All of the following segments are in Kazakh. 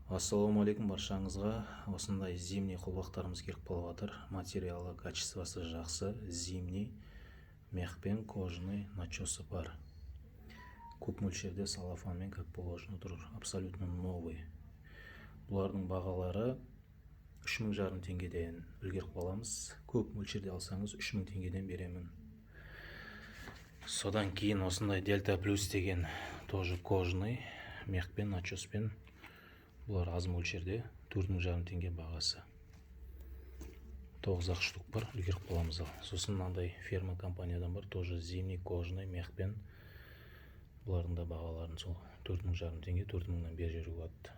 Ассалаумағалейкум баршаңызға. Осындай зимний қолбақтарымыз келіп қалып жатыр. Материалы, качествосы жақсы. Зимний, мехпен кожаный начосы бар. Көп мөлшерде салафанмен, как положено тұр. Абсолютно новый. Бұлардың бағалары 3500 теңгеден үлгеріп қаламыз. Көп мөлшерде алсаңыз 3000 теңгеден беремін. Содан кейін осындай Дельта Плюс деген тоже кожаный, мехпен, начоспен. Бұлар аз мөлшерде 4500 теңге бағасы. 9 штук бар, үлгеріп қаламыз. Сосын мынандай ферма компаниядан бар, тоже зимний, кожаный, мехпен. Бұлардың да бағаларын сол 4500 теңге, 4000-нан бері жүруге атты.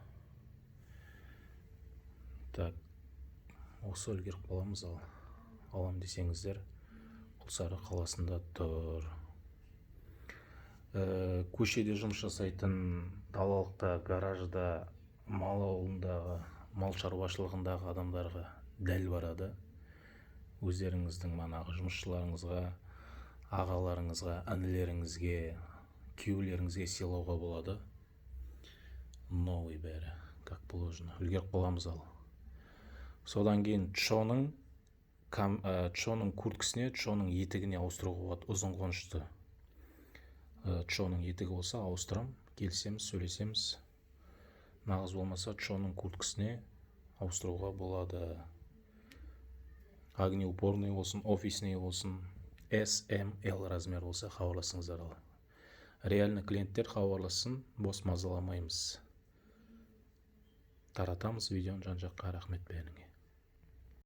Так, осы үлгеріп қаламыз. Алам десеңіздер, Құлсары қаласында тұр. Көшеде жұмыс жасайтын, далалықта, гаражда, мал ауылындағы, мал шаруашылығындағы адамдарға дәл барады. Өздеріңіздің манағы жұмысшыларыңызға, ағаларыңызға, інілеріңізге, күйеулеріңізге сыйлауға болады. Новый бәрі, как положено. Үлгеріп қаламыз ал. Содан кейін чоның курткісіне, чоның етігіне ауыстыруға болады, ұзын қонышты. Чоның етігі болса ауыстырам, келсеміз, сөйлесеміз. Нағыз болмаса чоның курткісіне ауыстыруға болады. Огнеупорный болсын, офисный болсын, S, M, L размер болса хабарласыңыздар. Реально клиенттер хабарласын, бос мазаламаймыз. Таратамыз видеоны жан-жаққа. Рахмет бәріңе.